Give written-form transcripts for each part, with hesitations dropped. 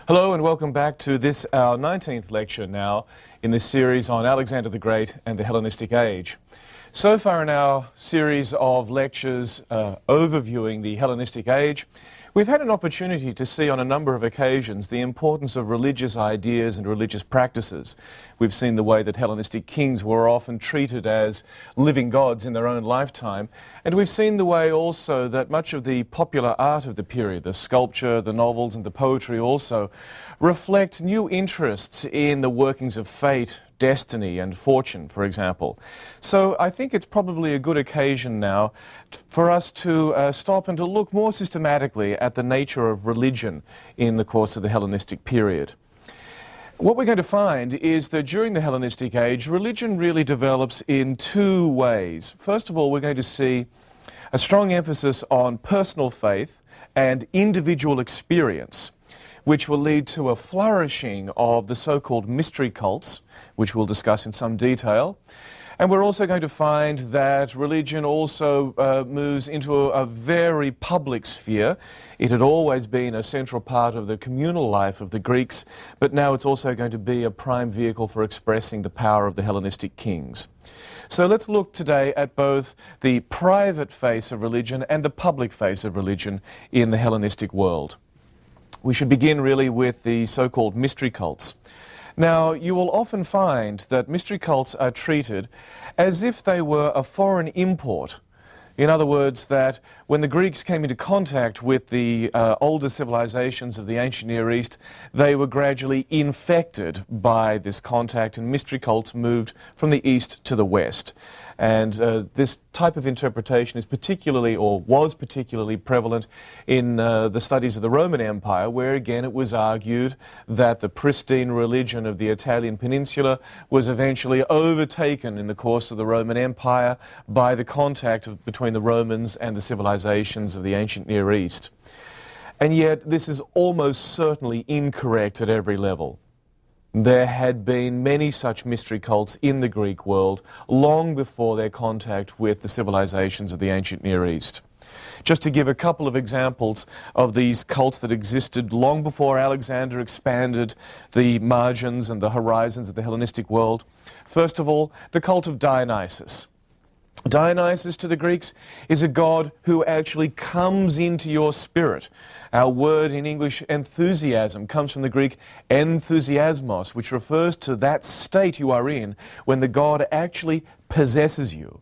Hello and welcome back to this, our 19th lecture now in this series on Alexander the Great and the Hellenistic Age. So far in our series of lectures overviewing the Hellenistic Age, we've had an opportunity to see on a number of occasions the importance of religious ideas and religious practices. We've seen the way that Hellenistic kings were often treated as living gods in their own lifetime, and we've seen the way also that much of the popular art of the period, the sculpture, the novels and the poetry also, reflect new interests in the workings of fate, destiny and fortune, for example. So I think it's probably a good occasion now for us to stop and to look more systematically at the nature of religion in the course of the Hellenistic period. What we're going to find is that during the Hellenistic Age, religion really develops in two ways. First of all, we're going to see a strong emphasis on personal faith and individual experience, which will lead to a flourishing of the so-called mystery cults, which we'll discuss in some detail. And we're also going to find that religion also moves into a very public sphere. It had always been a central part of the communal life of the Greeks, but now it's also going to be a prime vehicle for expressing the power of the Hellenistic kings. So let's look today at both the private face of religion and the public face of religion in the Hellenistic world. We should begin really with the so-called mystery cults. Now, you will often find that mystery cults are treated as if they were a foreign import. In other words, that when the Greeks came into contact with the older civilizations of the ancient Near East, they were gradually infected by this contact, and mystery cults moved from the East to the West. And this type of interpretation is particularly, or was particularly prevalent in the studies of the Roman Empire, where again it was argued that the pristine religion of the Italian peninsula was eventually overtaken in the course of the Roman Empire by the contact between the Romans and the civilizations of the ancient Near East. And yet this is almost certainly incorrect at every level. There had been many such mystery cults in the Greek world long before their contact with the civilizations of the ancient Near East. Just to give a couple of examples of these cults that existed long before Alexander expanded the margins and the horizons of the Hellenistic world. First of all, the cult of Dionysus. Dionysus to the Greeks is a god who actually comes into your spirit. Our word in English, enthusiasm, comes from the Greek enthusiasmos, which refers to that state you are in when the god actually possesses you.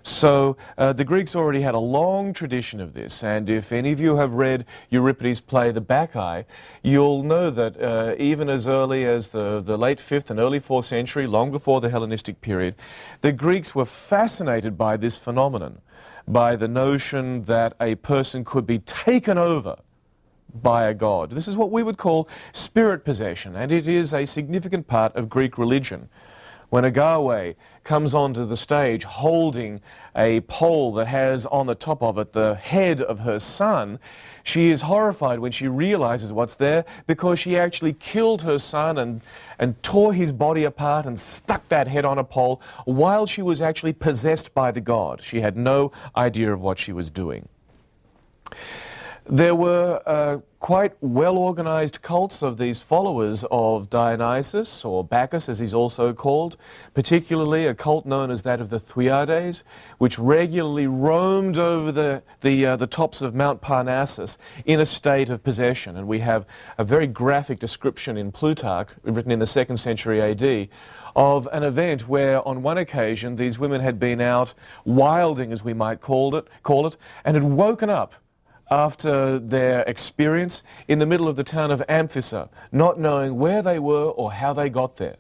So the Greeks already had a long tradition of this, and if any of you have read Euripides' play The Bacchae, you'll know that even as early as the late 5th and early 4th century, long before the Hellenistic period, the Greeks were fascinated by this phenomenon, by the notion that a person could be taken over by a god. This is what we would call spirit possession, and it is a significant part of Greek religion. When Agave comes onto the stage holding a pole that has on the top of it the head of her son, she is horrified when she realizes what's there, because she actually killed her son and tore his body apart and stuck that head on a pole while she was actually possessed by the god. She had no idea of what she was doing. There were quite well-organized cults of these followers of Dionysus, or Bacchus as he's also called, particularly a cult known as that of the Thuiades, which regularly roamed over the tops of Mount Parnassus in a state of possession. And we have a very graphic description in Plutarch, written in the 2nd century AD, of an event where on one occasion these women had been out wilding, as we might call it, and had woken up after their experience in the middle of the town of Amphissa, not knowing where they were or how they got there.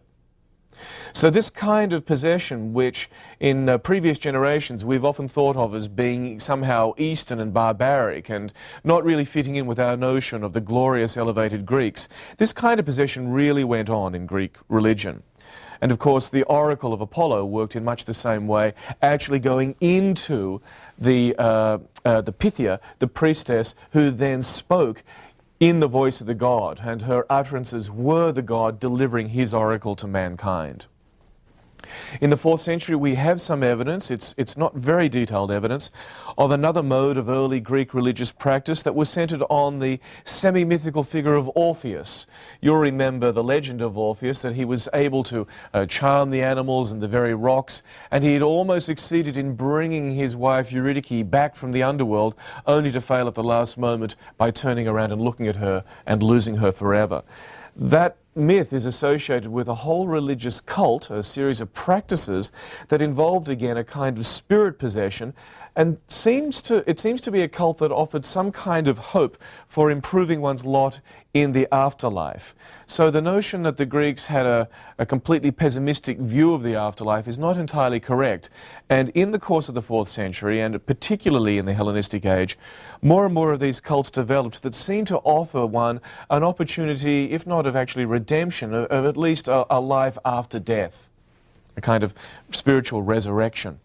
So this kind of possession, which in previous generations we've often thought of as being somehow Eastern and barbaric and not really fitting in with our notion of the glorious elevated Greeks, this kind of possession really went on in Greek religion. And of course the oracle of Apollo worked in much the same way, actually going into the Pythia, the priestess, who then spoke in the voice of the god, and her utterances were the god delivering his oracle to mankind. In the 4th century, we have some evidence, it's not very detailed evidence, of another mode of early Greek religious practice that was centered on the semi-mythical figure of Orpheus. You'll remember the legend of Orpheus, that he was able to charm the animals and the very rocks, and he had almost succeeded in bringing his wife Eurydice back from the underworld, only to fail at the last moment by turning around and looking at her and losing her forever. That myth is associated with a whole religious cult, a series of practices that involved again a kind of spirit possession, and it seems to be a cult that offered some kind of hope for improving one's lot in the afterlife. So the notion that the Greeks had a completely pessimistic view of the afterlife is not entirely correct. And in the course of the 4th century, and particularly in the Hellenistic age, more and more of these cults developed that seem to offer one an opportunity, if not of actually redemption, of at least a life after death, a kind of spiritual resurrection.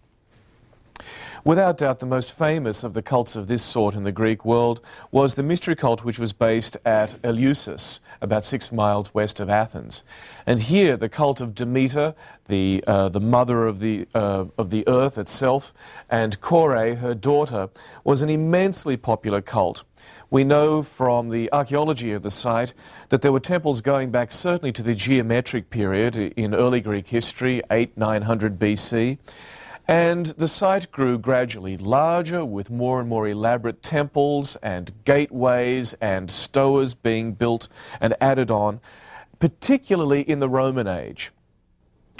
Without doubt, the most famous of the cults of this sort in the Greek world was the mystery cult which was based at Eleusis, about 6 miles west of Athens. And here, the cult of Demeter, the mother of the earth itself, and Kore, her daughter, was an immensely popular cult. We know from the archaeology of the site that there were temples going back certainly to the geometric period in early Greek history, 800–900 BC. And the site grew gradually larger, with more and more elaborate temples and gateways and stowers being built and added on, particularly in the Roman age,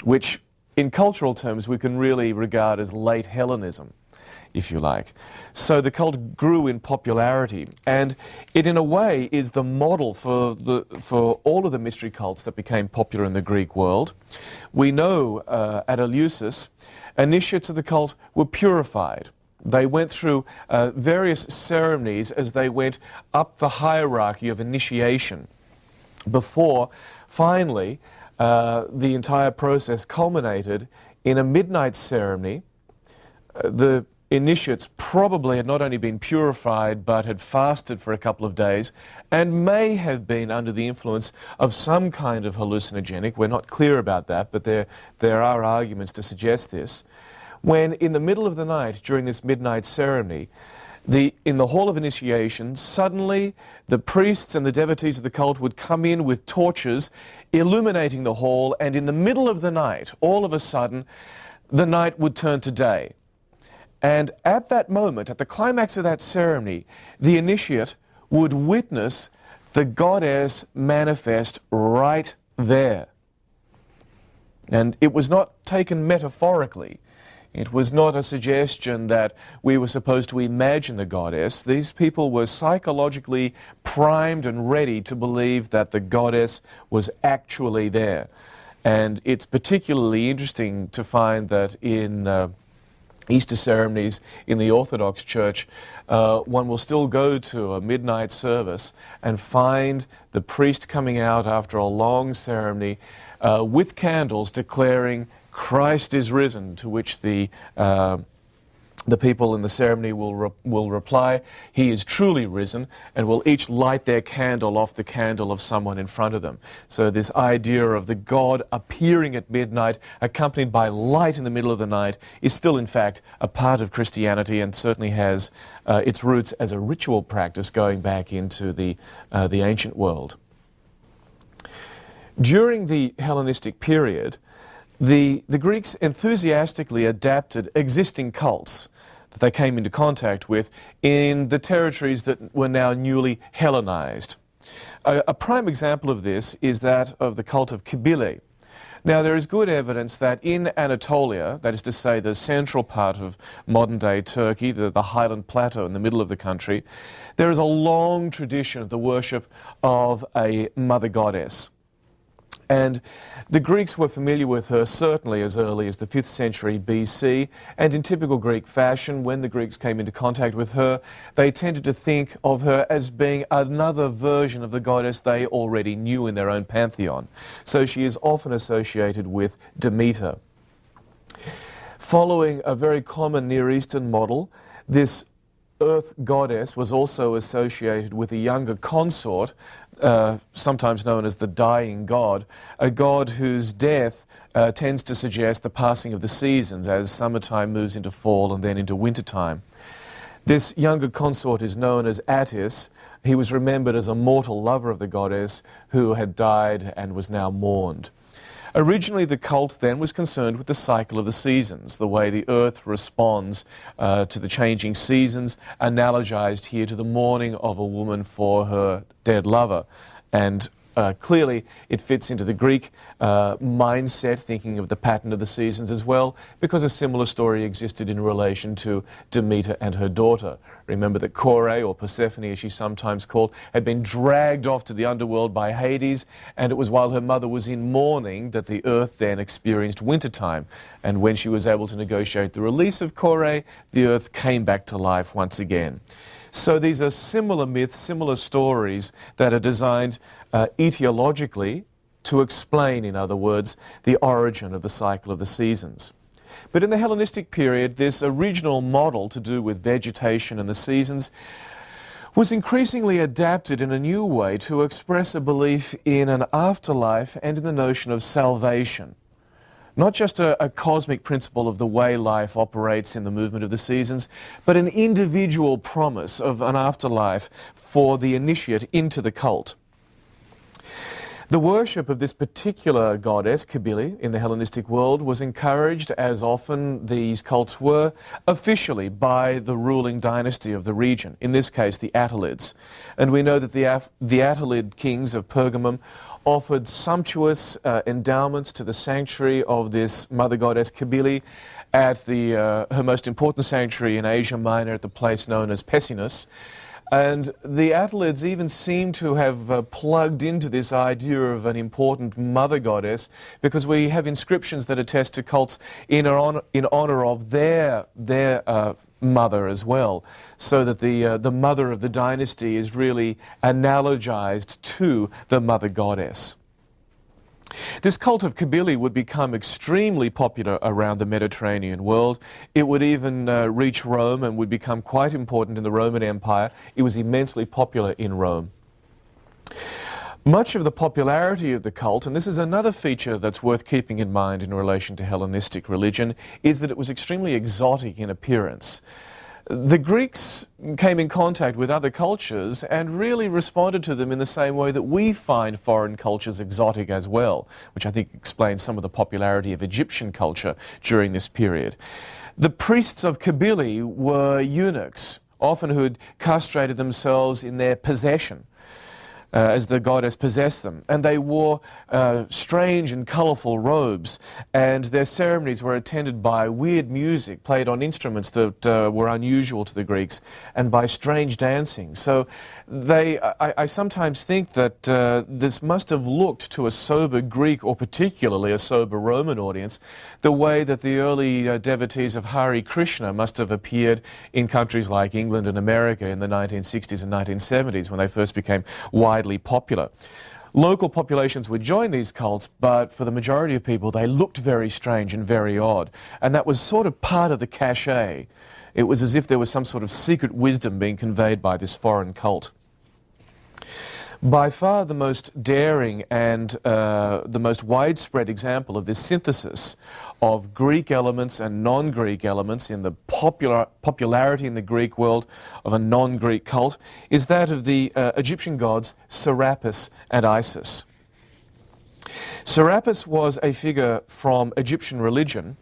which in cultural terms we can really regard as late Hellenism, if you like. So the cult grew in popularity, and it in a way is the model for all of the mystery cults that became popular in the Greek world. We know at Eleusis, initiates of the cult were purified. They went through various ceremonies as they went up the hierarchy of initiation before finally the entire process culminated in a midnight ceremony. The initiates probably had not only been purified but had fasted for a couple of days and may have been under the influence of some kind of hallucinogenic. We're not clear about that, but there are arguments to suggest this. When in the middle of the night, during this midnight ceremony, in the hall of initiation, suddenly the priests and the devotees of the cult would come in with torches illuminating the hall, and in the middle of the night, all of a sudden, the night would turn to day. And at that moment, at the climax of that ceremony, the initiate would witness the goddess manifest right there. And it was not taken metaphorically. It was not a suggestion that we were supposed to imagine the goddess. These people were psychologically primed and ready to believe that the goddess was actually there. And it's particularly interesting to find that in Easter ceremonies in the Orthodox Church, one will still go to a midnight service and find the priest coming out after a long ceremony with candles declaring, "Christ is risen," to which the people in the ceremony will reply, "He is truly risen," and will each light their candle off the candle of someone in front of them. So this idea of the God appearing at midnight, accompanied by light in the middle of the night, is still in fact a part of Christianity, and certainly has its roots as a ritual practice going back into the ancient world. During the Hellenistic period, the Greeks enthusiastically adapted existing cults that they came into contact with in the territories that were now newly Hellenized. A prime example of this is that of the cult of Cybele. Now, there is good evidence that in Anatolia, that is to say the central part of modern-day Turkey, the highland plateau in the middle of the country, there is a long tradition of the worship of a mother goddess. And the Greeks were familiar with her certainly as early as the 5th century BC, and in typical Greek fashion, when the Greeks came into contact with her, they tended to think of her as being another version of the goddess they already knew in their own pantheon. So she is often associated with Demeter. Following a very common Near Eastern model, this earth goddess was also associated with a younger consort, sometimes known as the dying god, a god whose death tends to suggest the passing of the seasons as summertime moves into fall and then into wintertime. This younger consort is known as Attis. He was remembered as a mortal lover of the goddess who had died and was now mourned. Originally, the cult then was concerned with the cycle of the seasons, the way the earth responds to the changing seasons, analogized here to the mourning of a woman for her dead lover. And clearly, it fits into the Greek mindset, thinking of the pattern of the seasons as well, because a similar story existed in relation to Demeter and her daughter. Remember that Kore, or Persephone as she's sometimes called, had been dragged off to the underworld by Hades, and it was while her mother was in mourning that the earth then experienced wintertime. And when she was able to negotiate the release of Kore, the earth came back to life once again. So these are similar myths, similar stories that are designed etiologically to explain, in other words, the origin of the cycle of the seasons. But in the Hellenistic period, this original model to do with vegetation and the seasons was increasingly adapted in a new way to express a belief in an afterlife and in the notion of salvation. Not just a cosmic principle of the way life operates in the movement of the seasons, but an individual promise of an afterlife for the initiate into the cult. The worship of this particular goddess, Cybele, in the Hellenistic world was encouraged, as often these cults were, officially by the ruling dynasty of the region, in this case the Attalids. And we know that the Attalid kings of Pergamum offered sumptuous endowments to the sanctuary of this mother goddess Cybele at her most important sanctuary in Asia Minor at the place known as Pessinus. And the Attalids even seem to have plugged into this idea of an important mother goddess, because we have inscriptions that attest to cults in honor of their mother as well, so that the mother of the dynasty is really analogized to the mother goddess. This cult of Cybele would become extremely popular around the Mediterranean world. It would even reach Rome and would become quite important in the Roman Empire. It was immensely popular in Rome. Much of the popularity of the cult, and this is another feature that's worth keeping in mind in relation to Hellenistic religion, is that it was extremely exotic in appearance. The Greeks came in contact with other cultures and really responded to them in the same way that we find foreign cultures exotic as well, which I think explains some of the popularity of Egyptian culture during this period. The priests of Cybele were eunuchs, often who had castrated themselves in their possession, as the goddess possessed them. And they wore strange and colourful robes, and their ceremonies were attended by weird music played on instruments that were unusual to the Greeks, and by strange dancing. So I sometimes think that this must have looked to a sober Greek, or particularly a sober Roman audience, the way that the early devotees of Hare Krishna must have appeared in countries like England and America in the 1960s and 1970s, when they first became widely popular. Local populations would join these cults, but for the majority of people they looked very strange and very odd, and that was sort of part of the cachet. It was as if there was some sort of secret wisdom being conveyed by this foreign cult. By far the most daring and the most widespread example of this synthesis of Greek elements and non-Greek elements in the popularity in the Greek world of a non-Greek cult is that of the Egyptian gods Serapis and Isis. Serapis was a figure from Egyptian religion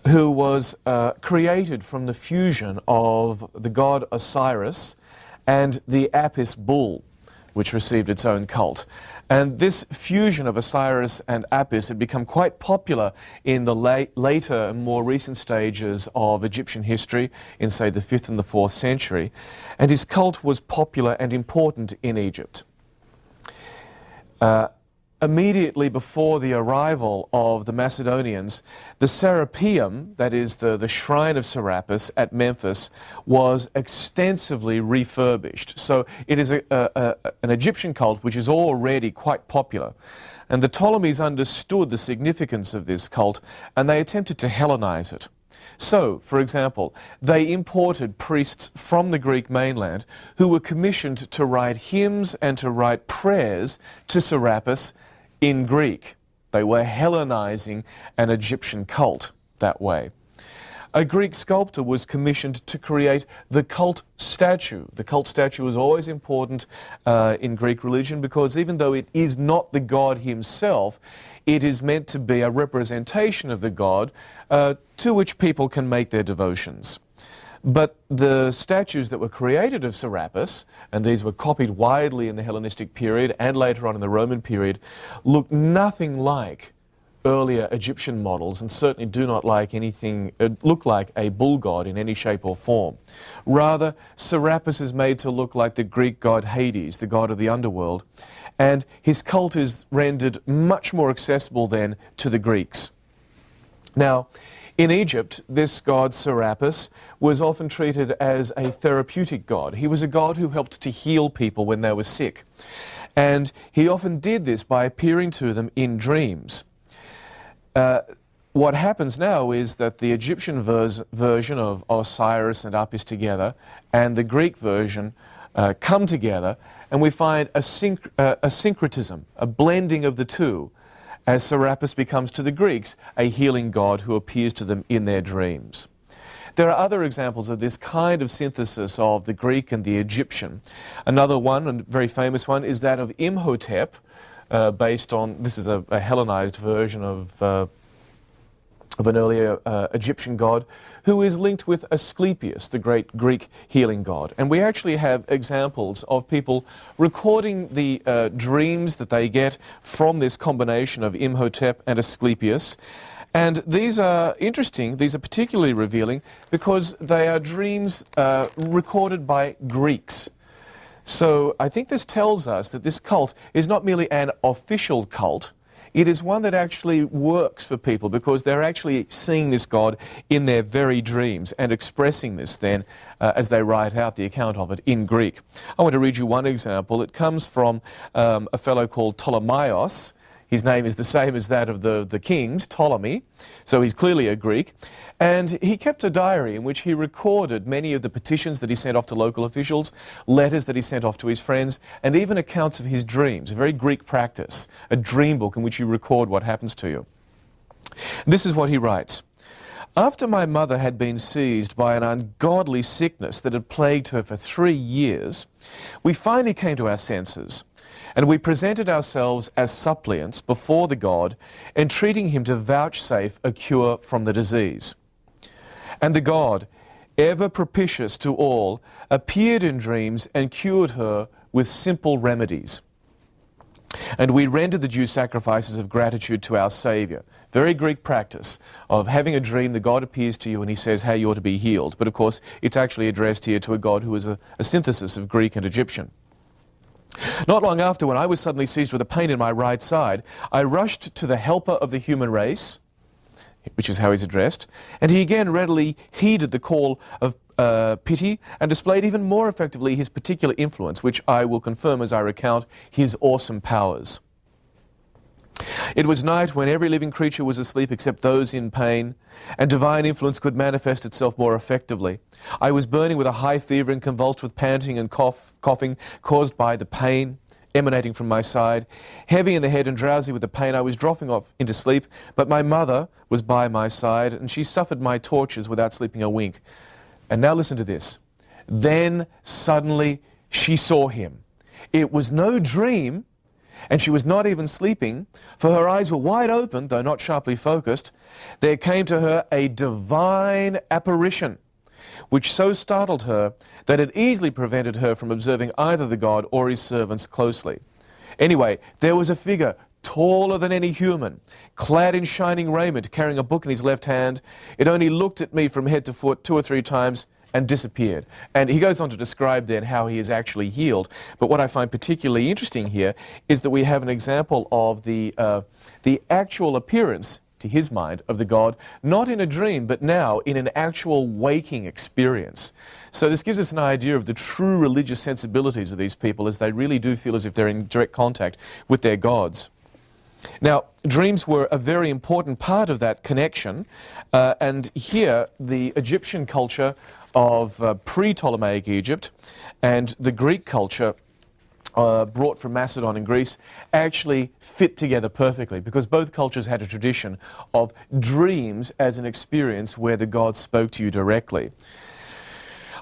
who was created from the fusion of the god Osiris and the Apis bull, which received its own cult. And this fusion of Osiris and Apis had become quite popular in the later and more recent stages of Egyptian history, in, say, the 5th and the 4th century. And his cult was popular and important in Egypt. Immediately before the arrival of the Macedonians, the Serapeum, that is the shrine of Serapis at Memphis, was extensively refurbished. So it is an Egyptian cult which is already quite popular. And the Ptolemies understood the significance of this cult, and they attempted to Hellenize it. So, for example, they imported priests from the Greek mainland who were commissioned to write hymns and to write prayers to Serapis in Greek. They were Hellenizing an Egyptian cult that way. A Greek sculptor was commissioned to create the cult statue. The cult statue is always important in Greek religion because even though it is not the god himself, it is meant to be a representation of the god to which people can make their devotions. But the statues that were created of Serapis, and these were copied widely in the Hellenistic period and later on in the Roman period, look nothing like earlier Egyptian models, and certainly do not look like a bull god in any shape or form. Rather, Serapis is made to look like the Greek god Hades, the god of the underworld, and his cult is rendered much more accessible then to the Greeks. Now, in Egypt, this god Serapis was often treated as a therapeutic god. He was a god who helped to heal people when they were sick, and he often did this by appearing to them in dreams. What happens now is that the Egyptian version of Osiris and Apis together and the Greek version come together, and we find a syncretism, a blending of the two, as Serapis becomes to the Greeks a healing god who appears to them in their dreams. There are other examples of this kind of synthesis of the Greek and the Egyptian. Another one, and very famous one, is that of Imhotep, based on, this is a Hellenized version of an earlier Egyptian god, who is linked with Asclepius, the great Greek healing god. And we actually have examples of people recording the dreams that they get from this combination of Imhotep and Asclepius. And these are interesting, these are particularly revealing, because they are dreams recorded by Greeks. So I think this tells us that this cult is not merely an official cult, it is one that actually works for people because they're actually seeing this god in their very dreams and expressing this then as they write out the account of it in Greek. I want to read you one example. It comes from a fellow called Ptolemaios. His name is the same as that of the kings, Ptolemy, so he's clearly a Greek. And he kept a diary in which he recorded many of the petitions that he sent off to local officials, letters that he sent off to his friends, and even accounts of his dreams, a very Greek practice, a dream book in which you record what happens to you. This is what he writes. After my mother had been seized by an ungodly sickness that had plagued her for 3 years, we finally came to our senses. And we presented ourselves as suppliants before the god, entreating him to vouchsafe a cure from the disease. And the god, ever propitious to all, appeared in dreams and cured her with simple remedies. And we rendered the due sacrifices of gratitude to our Saviour. Very Greek practice of having a dream, the god appears to you and he says how you ought to be healed. But of course, it's actually addressed here to a god who is a synthesis of Greek and Egyptian. Not long after, when I was suddenly seized with a pain in my right side, I rushed to the helper of the human race, which is how he's addressed, and he again readily heeded the call of pity and displayed even more effectively his particular influence, which I will confirm as I recount his awesome powers. It was night when every living creature was asleep except those in pain, and divine influence could manifest itself more effectively. I was burning with a high fever and convulsed with panting and coughing caused by the pain emanating from my side. Heavy in the head and drowsy with the pain, I was dropping off into sleep, but my mother was by my side, and she suffered my tortures without sleeping a wink. And now listen to this. Then suddenly she saw him. It was no dream, and she was not even sleeping, for her eyes were wide open, though not sharply focused. There came to her a divine apparition, which so startled her that it easily prevented her from observing either the god or his servants closely. Anyway, there was a figure taller than any human, clad in shining raiment, carrying a book in his left hand. It only looked at me from head to foot 2 or 3 times and disappeared. And he goes on to describe then how he is actually healed. But what I find particularly interesting here is that we have an example of the actual appearance, to his mind, of the god, not in a dream, but now in an actual waking experience. So this gives us an idea of the true religious sensibilities of these people, as they really do feel as if they're in direct contact with their gods. Now, dreams were a very important part of that connection, and here the Egyptian culture of pre-Ptolemaic Egypt and the Greek culture brought from Macedon and Greece actually fit together perfectly, because both cultures had a tradition of dreams as an experience where the gods spoke to you directly.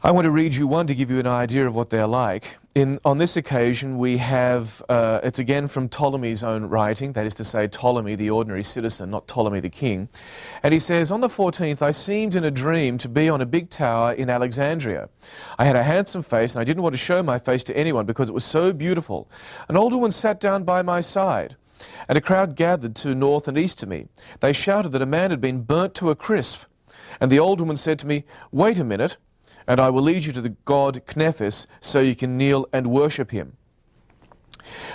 I want to read you one to give you an idea of what they're like. On this occasion we have, it's again from Ptolemy's own writing, that is to say Ptolemy, the ordinary citizen, not Ptolemy the king. And he says, "On the 14th I seemed in a dream to be on a big tower in Alexandria. I had a handsome face and I didn't want to show my face to anyone because it was so beautiful. An older one sat down by my side, and a crowd gathered to north and east of me. They shouted that a man had been burnt to a crisp. And the old woman said to me, 'Wait a minute, and I will lead you to the god Knephis so you can kneel and worship him.'"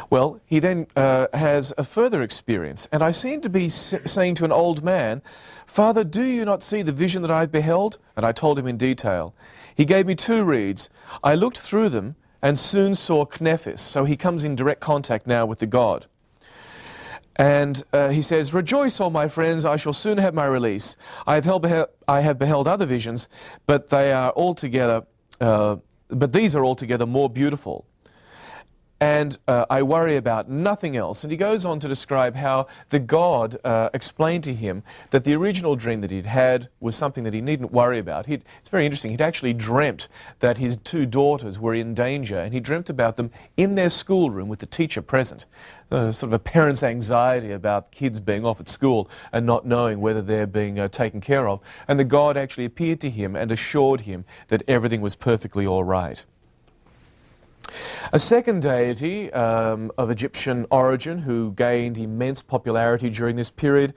Well, he then has a further experience, and I seem to be saying to an old man, "Father, do you not see the vision that I've beheld?" And I told him in detail. He gave me 2 reeds. I looked through them and soon saw Knephis. So he comes in direct contact now with the god. And he says, "Rejoice, all my friends, I shall soon have my release. I have beheld other visions, but they are altogether, but these are altogether more beautiful. And I worry about nothing else." And he goes on to describe how the god explained to him that the original dream that he'd had was something that he needn't worry about. It's very interesting. He'd actually dreamt that his 2 daughters were in danger, and he dreamt about them in their schoolroom with the teacher present. Sort of a parent's anxiety about kids being off at school and not knowing whether they're being taken care of. And the god actually appeared to him and assured him that everything was perfectly all right. A second deity of Egyptian origin who gained immense popularity during this period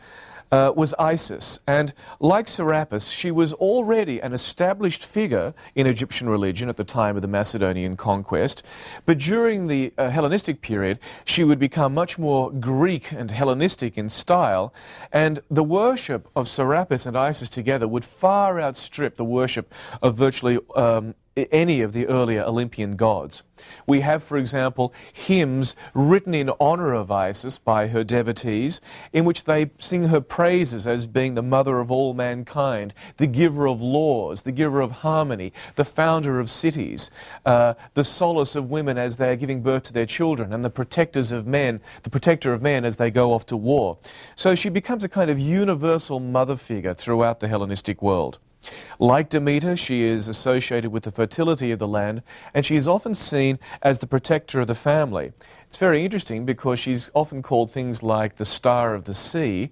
was Isis. And like Serapis, she was already an established figure in Egyptian religion at the time of the Macedonian conquest. But during the Hellenistic period, she would become much more Greek and Hellenistic in style. And the worship of Serapis and Isis together would far outstrip the worship of virtually any of the earlier Olympian gods. We have, for example, hymns written in honor of Isis by her devotees, in which they sing her praises as being the mother of all mankind, the giver of laws, the giver of harmony, the founder of cities, the solace of women as they are giving birth to their children, and the protector of men as they go off to war. So she becomes a kind of universal mother figure throughout the Hellenistic world. Like Demeter, she is associated with the fertility of the land, and she is often seen as the protector of the family. It's very interesting because she's often called things like the star of the sea,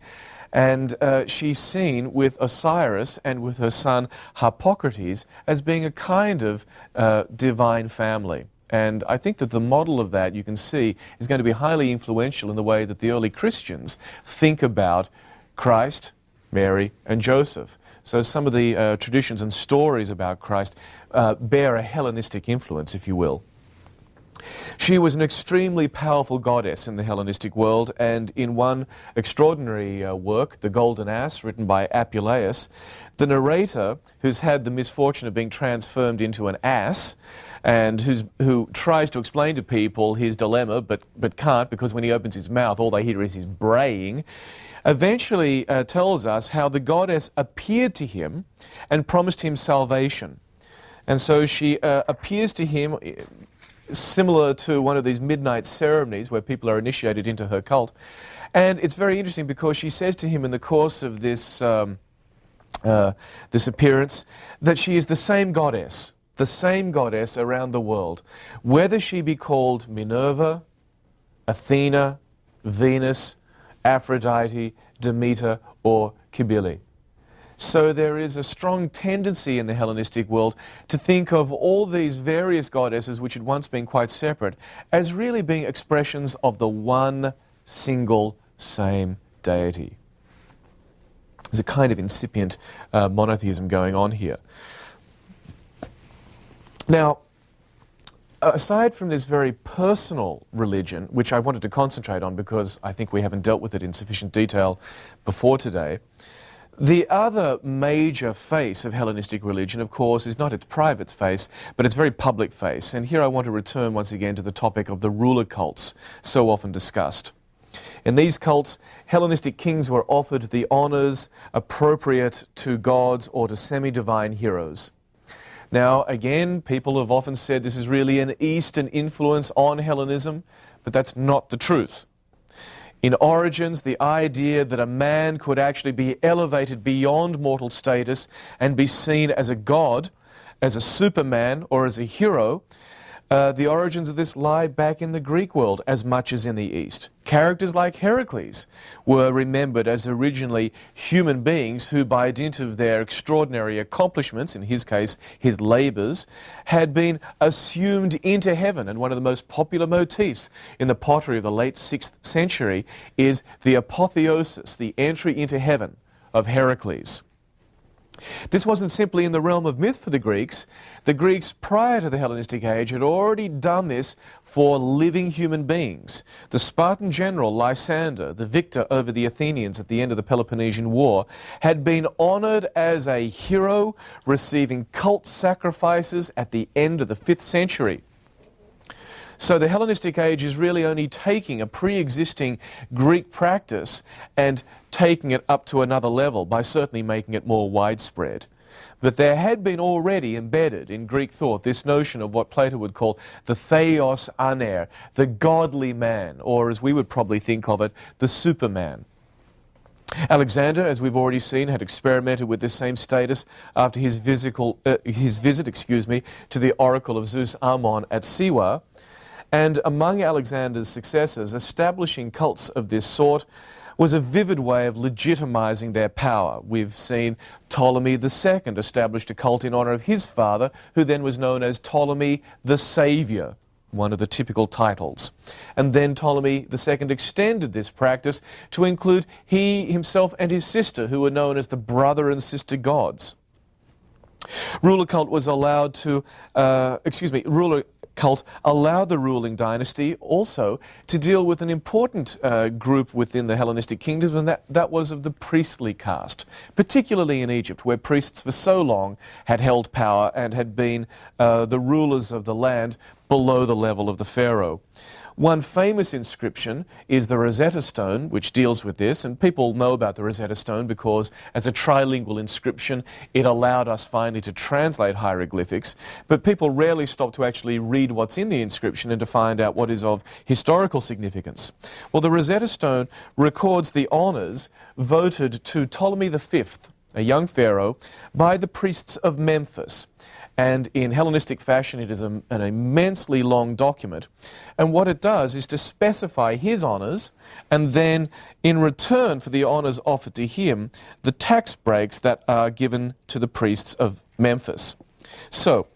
and she's seen with Osiris and with her son Harpocrates as being a kind of divine family. And I think that the model of that, you can see, is going to be highly influential in the way that the early Christians think about Christ, Mary, and Joseph. So some of the traditions and stories about Christ bear a Hellenistic influence, if you will. She was an extremely powerful goddess in the Hellenistic world, and in one extraordinary work, The Golden Ass, written by Apuleius, the narrator, who's had the misfortune of being transformed into an ass, and who tries to explain to people his dilemma, but can't, because when he opens his mouth, all they hear is his braying, eventually tells us how the goddess appeared to him and promised him salvation. And so she appears to him similar to one of these midnight ceremonies where people are initiated into her cult. And it's very interesting because she says to him in the course of this appearance that she is the same goddess around the world, whether she be called Minerva, Athena, Venus, Aphrodite, Demeter, or Cybele. So there is a strong tendency in the Hellenistic world to think of all these various goddesses, which had once been quite separate, as really being expressions of the one single same deity. There's a kind of incipient monotheism going on here. Now, aside from this very personal religion, which I wanted to concentrate on because I think we haven't dealt with it in sufficient detail before today, the other major face of Hellenistic religion, of course, is not its private face, but its very public face. And here I want to return once again to the topic of the ruler cults, so often discussed. In these cults, Hellenistic kings were offered the honours appropriate to gods or to semi-divine heroes. Now, again, people have often said this is really an Eastern influence on Hellenism, but that's not the truth. In Origins, the idea that a man could actually be elevated beyond mortal status and be seen as a god, as a superman or as a hero, the origins of this lie back in the Greek world as much as in the East. Characters like Heracles were remembered as originally human beings who, by dint of their extraordinary accomplishments, in his case his labours, had been assumed into heaven. And one of the most popular motifs in the pottery of the late 6th century is the apotheosis, the entry into heaven of Heracles. This wasn't simply in the realm of myth for the Greeks. The Greeks, prior to the Hellenistic age, had already done this for living human beings. The Spartan general Lysander, the victor over the Athenians at the end of the Peloponnesian War, had been honoured as a hero, receiving cult sacrifices at the end of the 5th century. So the Hellenistic age is really only taking a pre-existing Greek practice and taking it up to another level by certainly making it more widespread. But there had been already embedded in Greek thought this notion of what Plato would call the theos aner, the godly man, or as we would probably think of it, the superman. Alexander, as we've already seen, had experimented with this same status after his visit to the oracle of Zeus Ammon at Siwa. And among Alexander's successors, establishing cults of this sort was a vivid way of legitimizing their power. We've seen Ptolemy II established a cult in honor of his father, who then was known as Ptolemy the Saviour, one of the typical titles. And then Ptolemy II extended this practice to include he himself and his sister, who were known as the brother and sister gods. Ruler cult allowed the ruling dynasty also to deal with an important group within the Hellenistic kingdoms, and that was of the priestly caste, particularly in Egypt, where priests for so long had held power and had been the rulers of the land below the level of the pharaoh. One famous inscription is the Rosetta Stone, which deals with this, and people know about the Rosetta Stone because as a trilingual inscription it allowed us finally to translate hieroglyphics, but people rarely stop to actually read what's in the inscription and to find out what is of historical significance. Well, the Rosetta Stone records the honours voted to Ptolemy V, a young pharaoh, by the priests of Memphis. And in Hellenistic fashion, it is an immensely long document. And what it does is to specify his honours, and then in return for the honours offered to him, the tax breaks that are given to the priests of Memphis. So,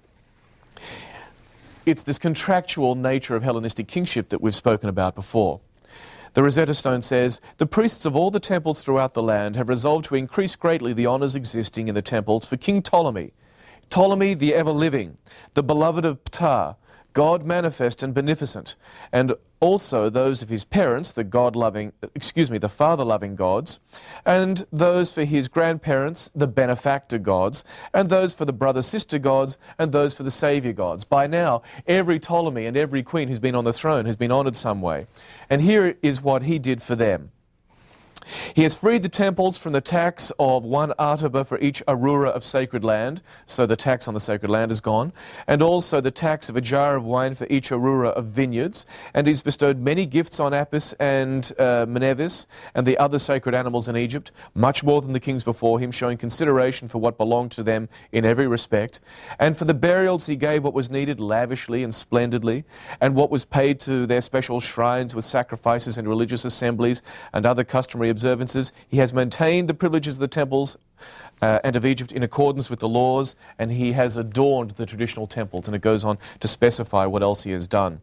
it's this contractual nature of Hellenistic kingship that we've spoken about before. The Rosetta Stone says, "The priests of all the temples throughout the land have resolved to increase greatly the honours existing in the temples for King Ptolemy. Ptolemy the ever-living, the beloved of Ptah, God manifest and beneficent, and also those of his parents, the father-loving gods, and those for his grandparents, the benefactor gods, and those for the brother-sister gods, and those for the saviour gods." By now, every Ptolemy and every queen who's been on the throne has been honoured some way. And here is what he did for them. He has freed the temples from the tax of 1 artaba for each arura of sacred land, so the tax on the sacred land is gone, and also the tax of a jar of wine for each arura of vineyards, and he's bestowed many gifts on Apis and Menevis and the other sacred animals in Egypt, much more than the kings before him, showing consideration for what belonged to them in every respect. And for the burials he gave what was needed lavishly and splendidly, and what was paid to their special shrines with sacrifices and religious assemblies and other customary observances. He has maintained the privileges of the temples and of Egypt in accordance with the laws, and he has adorned the traditional temples, and it goes on to specify what else he has done.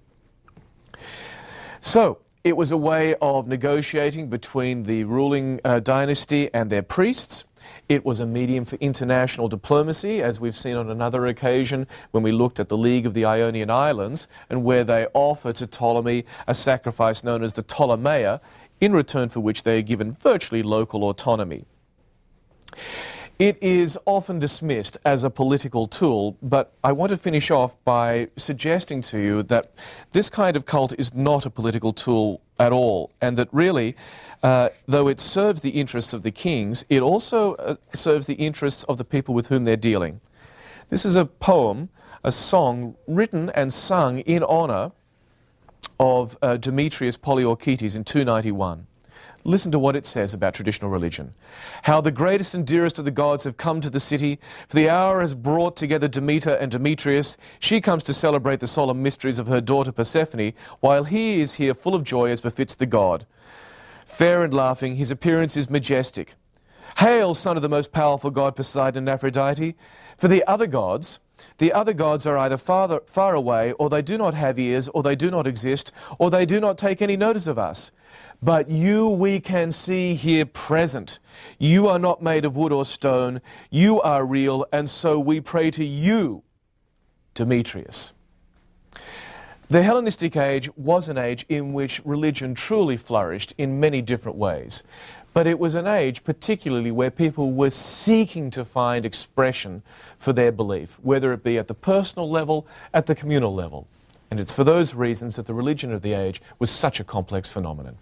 So, it was a way of negotiating between the ruling dynasty and their priests. It was a medium for international diplomacy, as we've seen on another occasion when we looked at the League of the Ionian Islands, and where they offer to Ptolemy a sacrifice known as the Ptolemaea, in return for which they are given virtually local autonomy. It is often dismissed as a political tool, but I want to finish off by suggesting to you that this kind of cult is not a political tool at all, and that really, though it serves the interests of the kings, it also serves the interests of the people with whom they're dealing. This is a poem, a song written and sung in honour of Demetrius Poliorcetes in 291. Listen to what it says about traditional religion. How the greatest and dearest of the gods have come to the city, for the hour has brought together Demeter and Demetrius. She comes to celebrate the solemn mysteries of her daughter Persephone, while he is here full of joy as befits the god. Fair and laughing, his appearance is majestic. Hail, son of the most powerful god Poseidon and Aphrodite! For the other gods are either far away, or they do not have ears, or they do not exist, or they do not take any notice of us. But you we can see here present. You are not made of wood or stone. You are real, and so we pray to you, Demetrius. The Hellenistic age was an age in which religion truly flourished in many different ways. But it was an age particularly where people were seeking to find expression for their belief, whether it be at the personal level, at the communal level. And it's for those reasons that the religion of the age was such a complex phenomenon.